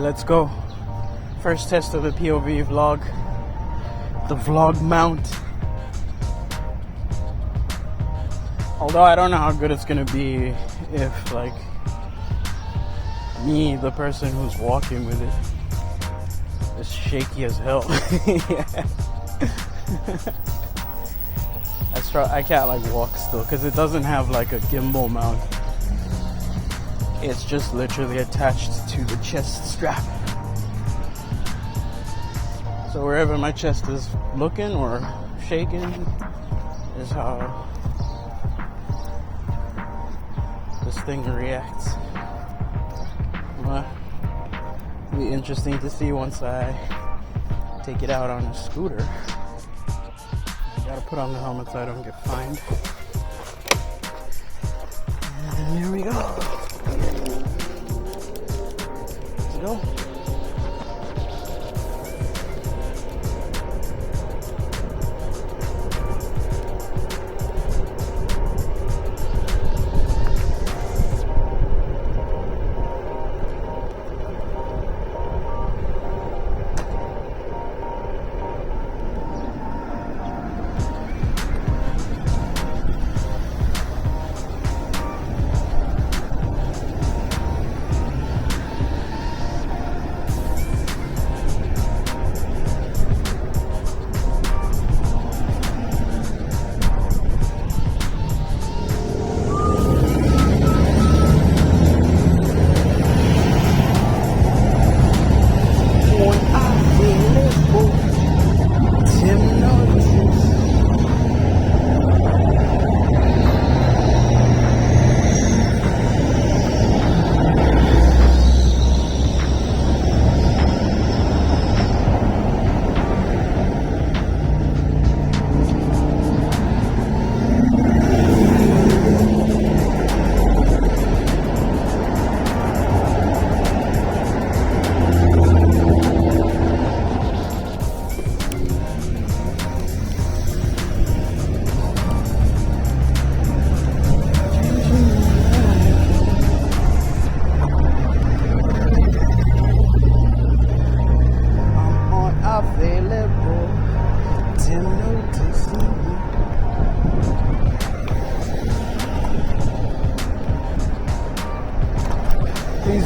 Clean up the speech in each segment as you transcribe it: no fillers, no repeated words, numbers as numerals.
let's go. First test of the POV vlog. The vlog mount. Although I don't know how good it's gonna be if, like, me, the person who's walking with it, is shaky as hell. I can't like walk still because it doesn't have like a gimbal mount. It's just literally attached to the chest strap. So wherever my chest is looking or shaking is how this thing reacts. Well, it'll be interesting to see once I take it out on a scooter. I gotta put on the helmet so I don't get fined. And here we go. Let's go.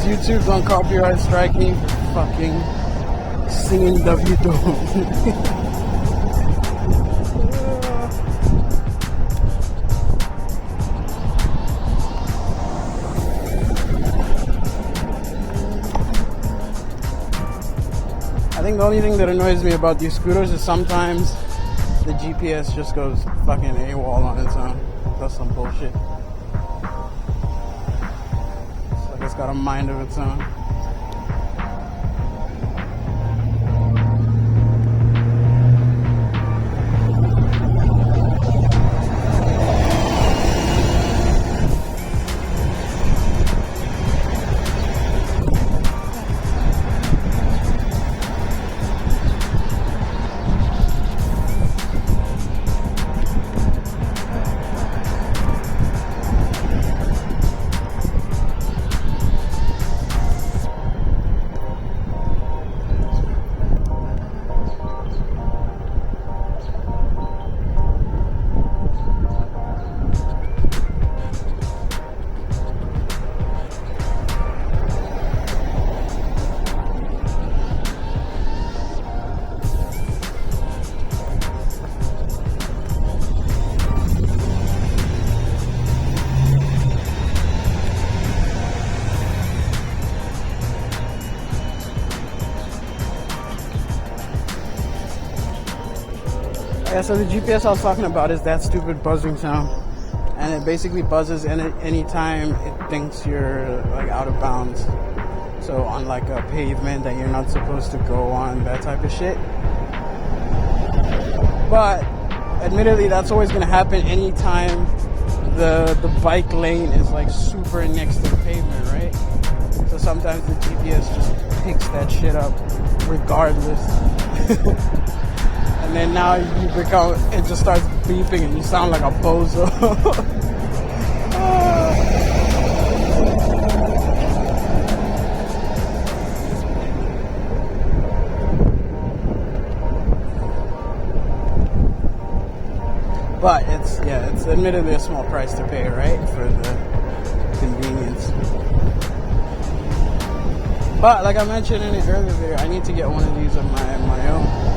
YouTube's on copyright strike me for fucking singing Davido. I think the only thing that annoys me about these scooters is sometimes the GPS just goes fucking AWOL on its own. That's some bullshit. It's got a mind of its own. Yeah, so the GPS I was talking about is that stupid buzzing sound, and it basically buzzes any time it thinks you're like out of bounds. So on like a pavement that you're not supposed to go on, that type of shit. But admittedly, that's always gonna happen anytime the bike lane is like super next to the pavement, right? So sometimes the GPS just picks that shit up regardless. And then now it just starts beeping and you sound like a bozo. But it's admittedly a small price to pay, right, for the convenience. But like I mentioned in an earlier video, I need to get one of these of my own.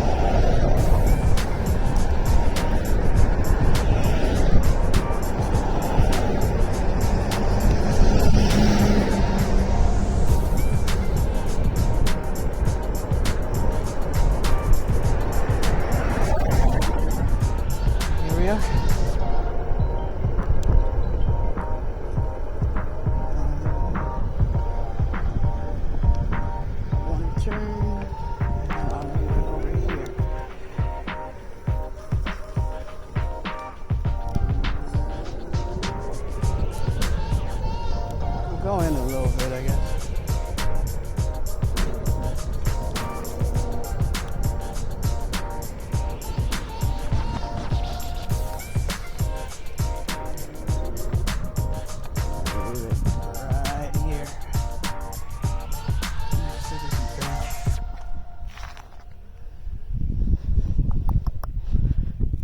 Go in a little bit, I guess. Right here.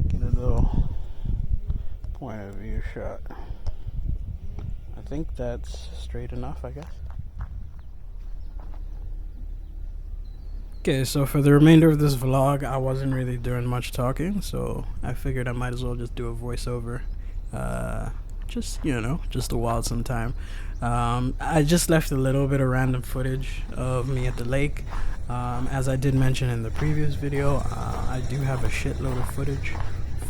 Get a little point of view shot. I think that's straight enough, I guess. Okay, so for the remainder of this vlog, I wasn't really doing much talking, so I figured I might as well just do a voiceover. Just, you know, just to while some time. I just left a little bit of random footage of me at the lake. As I did mention in the previous video, I do have a shitload of footage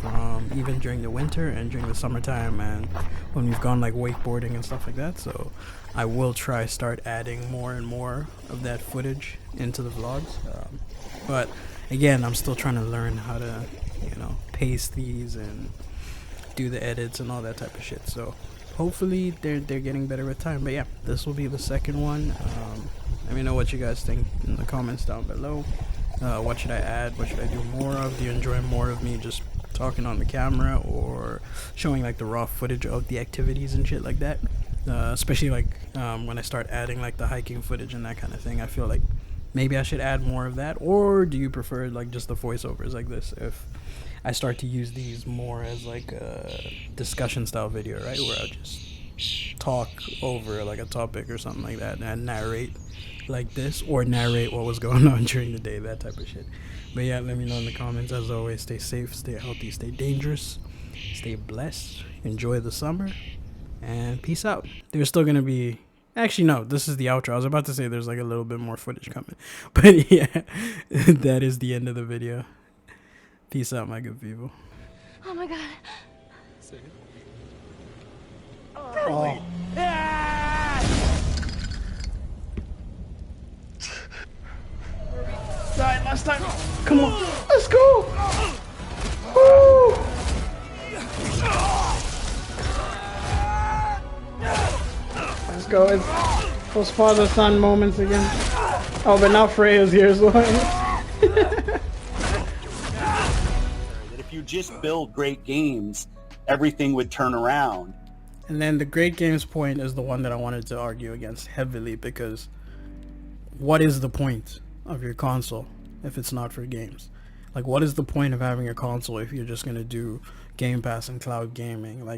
from even during the winter and during the summertime and when we've gone like wakeboarding and stuff like that, so I will try start adding more and more of that footage into the vlogs, but again, I'm still trying to learn how to, you know, paste these and do the edits and all that type of shit, so hopefully they're getting better with time. But yeah, this will be the second one. Let me know what you guys think in the comments down below. What should I add? What should I do more of? Do you enjoy more of me just talking on the camera or showing like the raw footage of the activities and shit like that? Especially like when I start adding like the hiking footage and that kind of thing, I feel like maybe I should add more of that. Or do you prefer like just the voiceovers like this if I start to use these more as like a discussion style video, right, where I'll just talk over like a topic or something like that and narrate like this, or narrate what was going on during the day, that type of shit. But yeah, let me know in the comments. As always, stay safe, stay healthy, stay dangerous, stay blessed, enjoy the summer, and peace out. There's still gonna be, actually no, this is the outro. I was about to say there's like a little bit more footage coming, but yeah, that is the end of the video. Peace out, my good people. Oh my god. Oh. Right, last time. Come on, let's go. Woo. Let's go. It's those father-son moments again. Oh, but now Freya's here as well. That if you just build great games, everything would turn around. And then the great games point is the one that I wanted to argue against heavily, because what is the point of your console if it's not for games? Like, what is the point of having a console if you're just gonna do Game Pass and cloud gaming? Like,